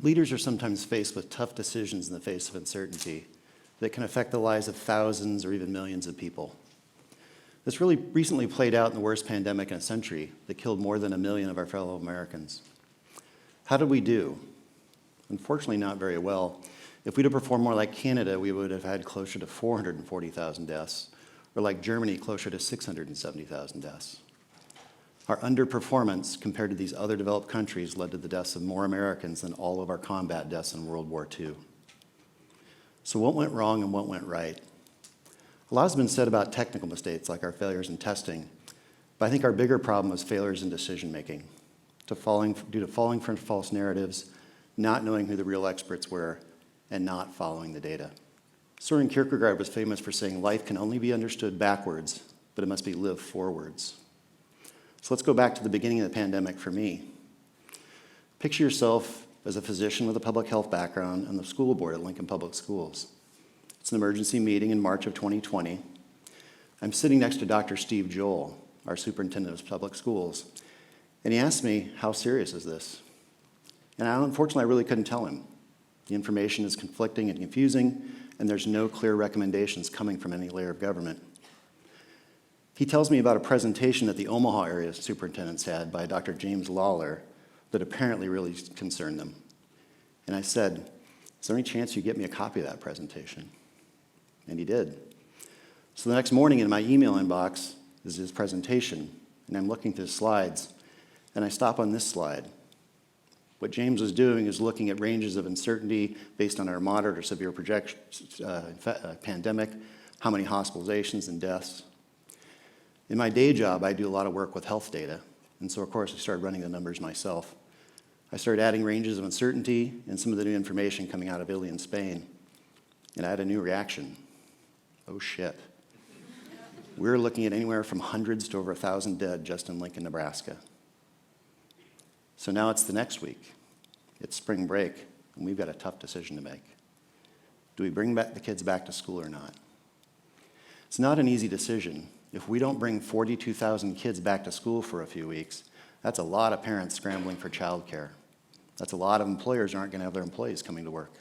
Leaders are sometimes faced with tough decisions in the face of uncertainty that can affect the lives of thousands or even millions of people. This really recently played out in the worst pandemic in a century that killed more than 1 million of our fellow Americans. How did we do? Unfortunately, not very well. If we'd have performed more like Canada, we would have had closer to 440,000 deaths, or like Germany, closer to 670,000 deaths. Our underperformance compared to these other developed countries led to the deaths of more Americans than all of our combat deaths in World War II. So what went wrong and what went right? A lot has been said about technical mistakes like our failures in testing, but I think our bigger problem was failures in decision-making, due to falling for false narratives, not knowing who the real experts were, and not following the data. Soren Kierkegaard was famous for saying life can only be understood backwards, but it must be lived forwards. So let's go back to the beginning of the pandemic for me. Picture yourself as a physician with a public health background on the school board at Lincoln Public Schools. It's an emergency meeting in March of 2020. I'm sitting next to Dr. Steve Joel, our superintendent of public schools, and he asked me, how serious is this? And unfortunately, I really couldn't tell him. The information is conflicting and confusing, and there's no clear recommendations coming from any layer of government. He tells me about a presentation that the Omaha area superintendents had by Dr. James Lawler that apparently really concerned them. And I said, is there any chance you get me a copy of that presentation? And he did. So the next morning in my email inbox is his presentation, and I'm looking through the slides, and I stop on this slide. What James was doing is looking at ranges of uncertainty based on our moderate or severe pandemic, how many hospitalizations and deaths. In my day job, I do a lot of work with health data, and so of course I started running the numbers myself. I started adding ranges of uncertainty and some of the new information coming out of Italy and Spain, and I had a new reaction. Oh shit. We're looking at anywhere from hundreds to over 1,000 dead just in Lincoln, Nebraska. So now it's the next week. It's spring break, and we've got a tough decision to make. Do we bring back the kids back to school or not? It's not an easy decision. If we don't bring 42,000 kids back to school for a few weeks, that's a lot of parents scrambling for childcare. That's a lot of employers who aren't going to have their employees coming to work.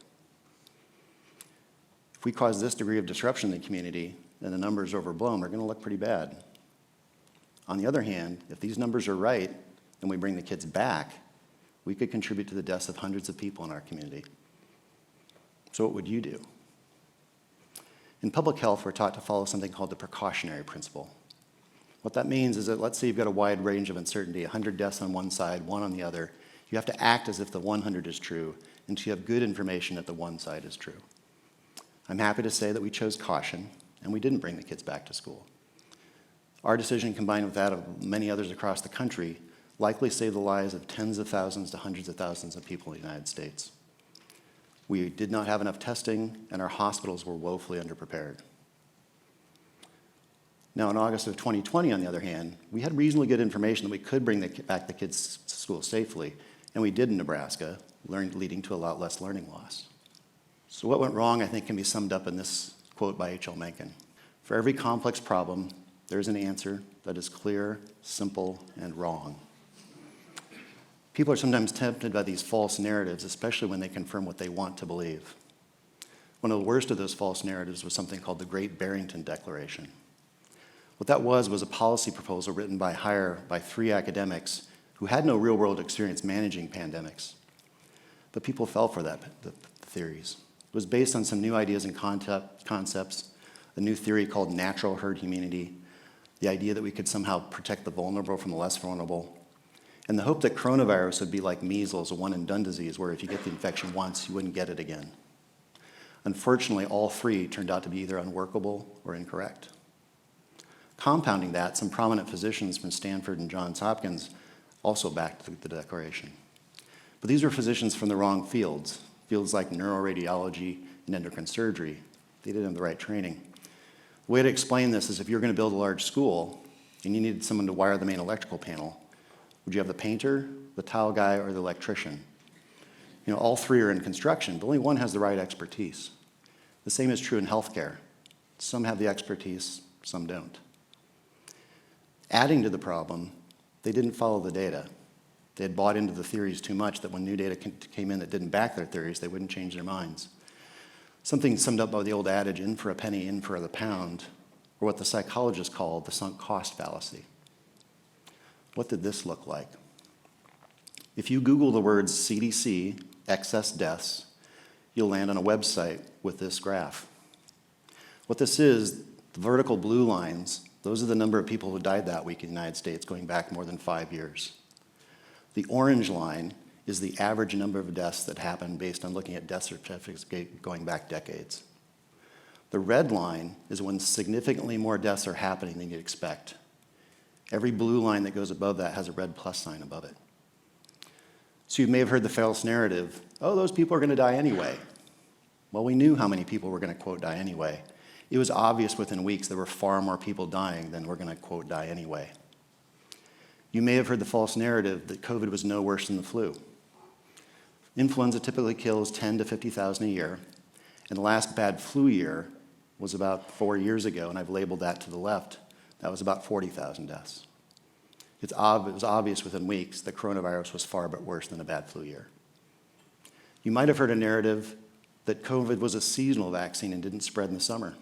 If we cause this degree of disruption in the community and the numbers are overblown, we're going to look pretty bad. On the other hand, if these numbers are right and we bring the kids back, we could contribute to the deaths of hundreds of people in our community. So what would you do? In public health, we're taught to follow something called the precautionary principle. What that means is that let's say you've got a wide range of uncertainty, 100 deaths on one side, 1 on the other. You have to act as if the 100 is true until you have good information that the one side is true. I'm happy to say that we chose caution, and we didn't bring the kids back to school. Our decision, combined with that of many others across the country, likely saved the lives of tens of thousands to hundreds of thousands of people in the United States. We did not have enough testing, and our hospitals were woefully underprepared. Now, in August of 2020, on the other hand, we had reasonably good information that we could bring back the kids to school safely, and we did in Nebraska, leading to a lot less learning loss. So what went wrong, I think, can be summed up in this quote by H.L. Mencken. For every complex problem, there is an answer that is clear, simple, and wrong. People are sometimes tempted by these false narratives, especially when they confirm what they want to believe. One of the worst of those false narratives was something called the Great Barrington Declaration. What that was a policy proposal written by 3 academics who had no real-world experience managing pandemics. But people fell for the theories. It was based on some new ideas and concepts, a new theory called natural herd immunity, the idea that we could somehow protect the vulnerable from the less vulnerable, and the hope that coronavirus would be like measles, a one-and-done disease, where if you get the infection once, you wouldn't get it again. Unfortunately, all 3 turned out to be either unworkable or incorrect. Compounding that, some prominent physicians from Stanford and Johns Hopkins also backed the declaration. But these were physicians from the wrong fields like neuroradiology and endocrine surgery. They didn't have the right training. The way to explain this is if you're going to build a large school and you needed someone to wire the main electrical panel, would you have the painter, the tile guy, or the electrician? All 3 are in construction, but only one has the right expertise. The same is true in healthcare. Some have the expertise, some don't. Adding to the problem, they didn't follow the data. They had bought into the theories too much that when new data came in that didn't back their theories, they wouldn't change their minds. Something summed up by the old adage, in for a penny, in for the pound, or what the psychologists call the sunk cost fallacy. What did this look like? If you Google the words CDC, excess deaths, you'll land on a website with this graph. What this is, the vertical blue lines, those are the number of people who died that week in the United States going back more than 5 years. The orange line is the average number of deaths that happened based on looking at death certificates going back decades. The red line is when significantly more deaths are happening than you'd expect. Every blue line that goes above that has a red plus sign above it. So you may have heard the false narrative, oh, those people are going to die anyway. Well, we knew how many people were going to, quote, die anyway. It was obvious within weeks there were far more people dying than were going to, quote, die anyway. You may have heard the false narrative that COVID was no worse than the flu. Influenza typically kills 10 to 50,000 a year, and the last bad flu year was about 4 years ago, and I've labeled that to the left. That was about 40,000 deaths. It was obvious within weeks that coronavirus was far but worse than a bad flu year. You might have heard a narrative that COVID was a seasonal vaccine and didn't spread in the summer.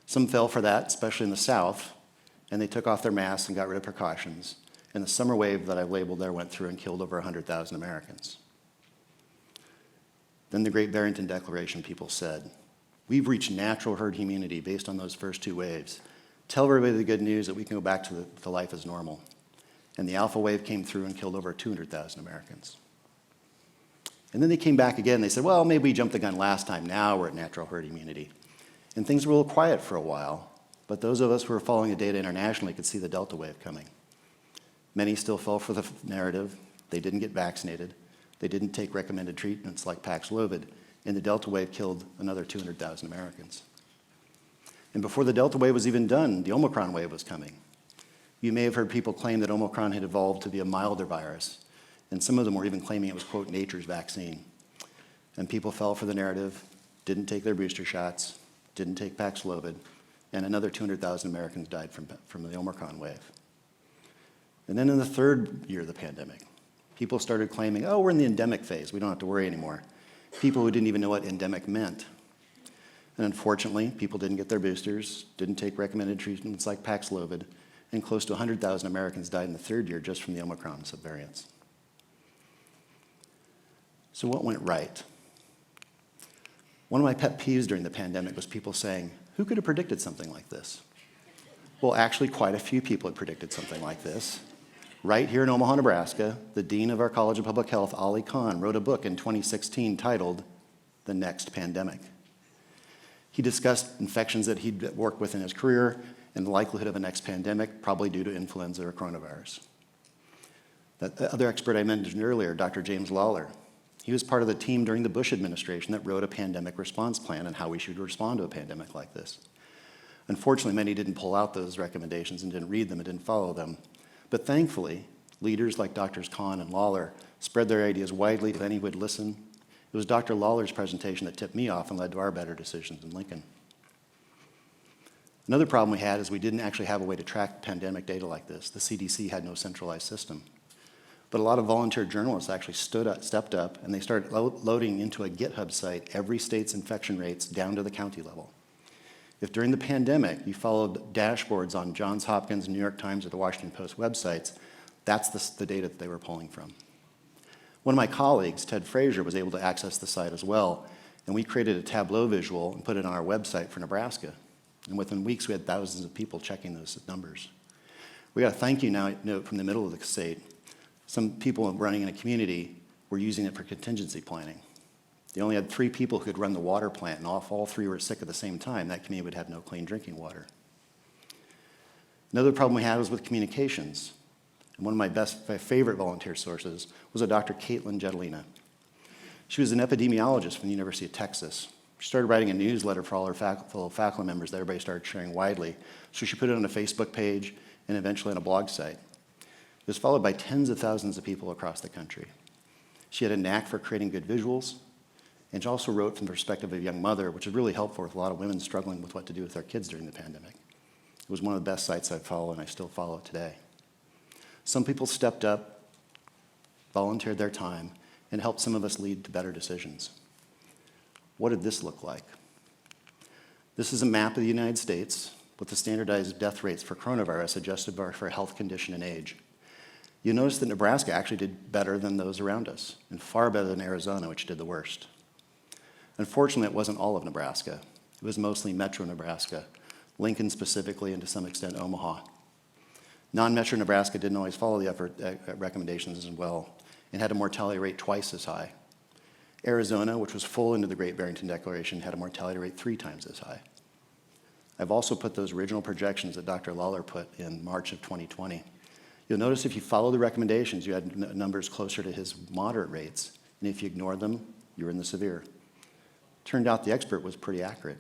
Some fell for that, especially in the South, and they took off their masks and got rid of precautions. And the summer wave that I've labeled there went through and killed over 100,000 Americans. Then the Great Barrington Declaration, people said, we've reached natural herd immunity based on those first two waves. Tell everybody the good news that we can go back to life as normal. And the alpha wave came through and killed over 200,000 Americans. And then they came back again. They said, well, maybe we jumped the gun last time. Now we're at natural herd immunity. And things were a little quiet for a while. But those of us who were following the data internationally could see the Delta wave coming. Many still fell for the narrative. They didn't get vaccinated. They didn't take recommended treatments like Paxlovid. And the Delta wave killed another 200,000 Americans. And before the Delta wave was even done, the Omicron wave was coming. You may have heard people claim that Omicron had evolved to be a milder virus. And some of them were even claiming it was, quote, nature's vaccine. And people fell for the narrative, didn't take their booster shots, didn't take Paxlovid, and another 200,000 Americans died from the Omicron wave. And then in the third year of the pandemic, people started claiming, oh, we're in the endemic phase, we don't have to worry anymore. People who didn't even know what endemic meant. And unfortunately, people didn't get their boosters, didn't take recommended treatments like Paxlovid, and close to 100,000 Americans died in the third year just from the Omicron subvariants. So what went right? One of my pet peeves during the pandemic was people saying, who could have predicted something like this? Well, actually, quite a few people had predicted something like this. Right here in Omaha, Nebraska, the dean of our College of Public Health, Ali Khan, wrote a book in 2016 titled The Next Pandemic. He discussed infections that he'd worked with in his career and the likelihood of a next pandemic, probably due to influenza or coronavirus. That other expert I mentioned earlier, Dr. James Lawler, he was part of the team during the Bush administration that wrote a pandemic response plan on how we should respond to a pandemic like this. Unfortunately, many didn't pull out those recommendations and didn't read them and didn't follow them. But thankfully, leaders like Drs. Khan and Lawler spread their ideas widely if any would listen. It was Dr. Lawler's presentation that tipped me off and led to our better decisions in Lincoln. Another problem we had is we didn't actually have a way to track pandemic data like this. The CDC had no centralized system. But a lot of volunteer journalists actually stepped up, and they started loading into a GitHub site every state's infection rates down to the county level. If during the pandemic you followed dashboards on Johns Hopkins, New York Times, or the Washington Post websites, that's the data that they were pulling from. One of my colleagues, Ted Frazier, was able to access the site as well, and we created a Tableau visual and put it on our website for Nebraska. And within weeks, we had thousands of people checking those numbers. We got a thank you note from the middle of the state. Some people running in a community were using it for contingency planning. They only had 3 people who could run the water plant, and all 3 were sick at the same time. That community would have no clean drinking water. Another problem we had was with communications. And one of my favorite volunteer sources was a Dr. Caitlin Jetelina. She was an epidemiologist from the University of Texas. She started writing a newsletter for all her fellow faculty members that everybody started sharing widely. So she put it on a Facebook page and eventually on a blog site. It was followed by tens of thousands of people across the country. She had a knack for creating good visuals, and she also wrote from the perspective of a young mother, which is really helpful with a lot of women struggling with what to do with their kids during the pandemic. It was one of the best sites I follow, and I still follow it today. Some people stepped up volunteered their time, and helped some of us lead to better decisions. What did this look like? This is a map of the United States with the standardized death rates for coronavirus adjusted for health condition and age. You'll notice that Nebraska actually did better than those around us, and far better than Arizona, which did the worst. Unfortunately, it wasn't all of Nebraska. It was mostly metro Nebraska, Lincoln specifically, and to some extent Omaha. Non-metro Nebraska didn't always follow the recommendations as well and had a mortality rate twice as high. Arizona, which was full into the Great Barrington Declaration, had a mortality rate 3 times as high. I've also put those original projections that Dr. Lawler put in March of 2020. You'll notice if you follow the recommendations, you had numbers closer to his moderate rates, and if you ignored them, you were in the severe. Turned out the expert was pretty accurate.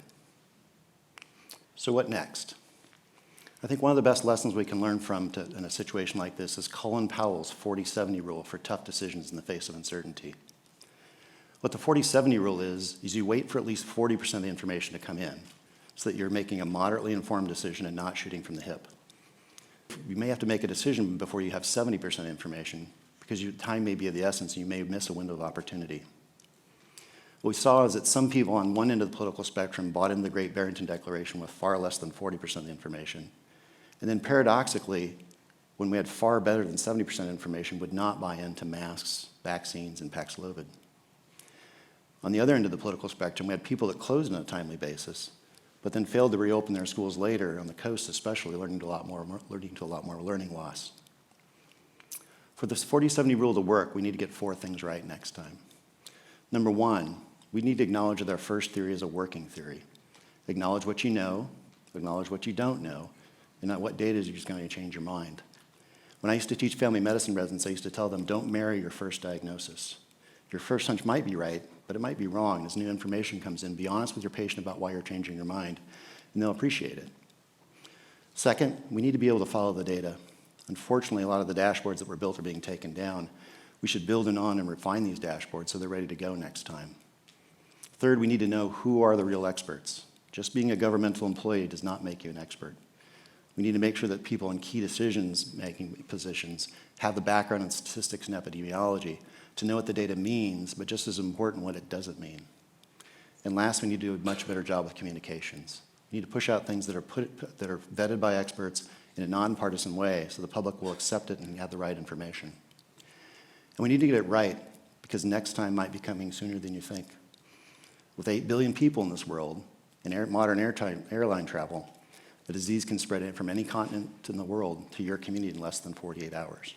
So what next? I think one of the best lessons we can learn from in a situation like this is Colin Powell's 40-70 rule for tough decisions in the face of uncertainty. What the 40-70 rule is you wait for at least 40% of the information to come in so that you're making a moderately informed decision and not shooting from the hip. You may have to make a decision before you have 70% information because your time may be of the essence and you may miss a window of opportunity. What we saw is that some people on one end of the political spectrum bought into the Great Barrington Declaration with far less than 40% of the information. And then paradoxically, when we had far better than 70% information, would not buy into masks, vaccines, and Paxlovid. On the other end of the political spectrum, we had people that closed on a timely basis, but then failed to reopen their schools later, on the coast especially, leading to a lot more learning loss. For this 40-70 rule to work, we need to get 4 things right next time. Number 1, we need to acknowledge that our first theory is a working theory. Acknowledge what you know, acknowledge what you don't know, and not what data is just going to change your mind. When I used to teach family medicine residents, I used to tell them, don't marry your first diagnosis. Your first hunch might be right, but it might be wrong. As new information comes in, be honest with your patient about why you're changing your mind, and they'll appreciate it. Second, we need to be able to follow the data. Unfortunately, a lot of the dashboards that were built are being taken down. We should build on and refine these dashboards so they're ready to go next time. Third, we need to know who are the real experts. Just being a governmental employee does not make you an expert. We need to make sure that people in key decision-making positions have the background in statistics and epidemiology to know what the data means, but just as important, what it doesn't mean. And last, we need to do a much better job with communications. We need to push out things that are vetted by experts in a nonpartisan way so the public will accept it and have the right information. And we need to get it right because next time might be coming sooner than you think. With 8 billion people in this world and modern airline travel, the disease can spread from any continent in the world to your community in less than 48 hours.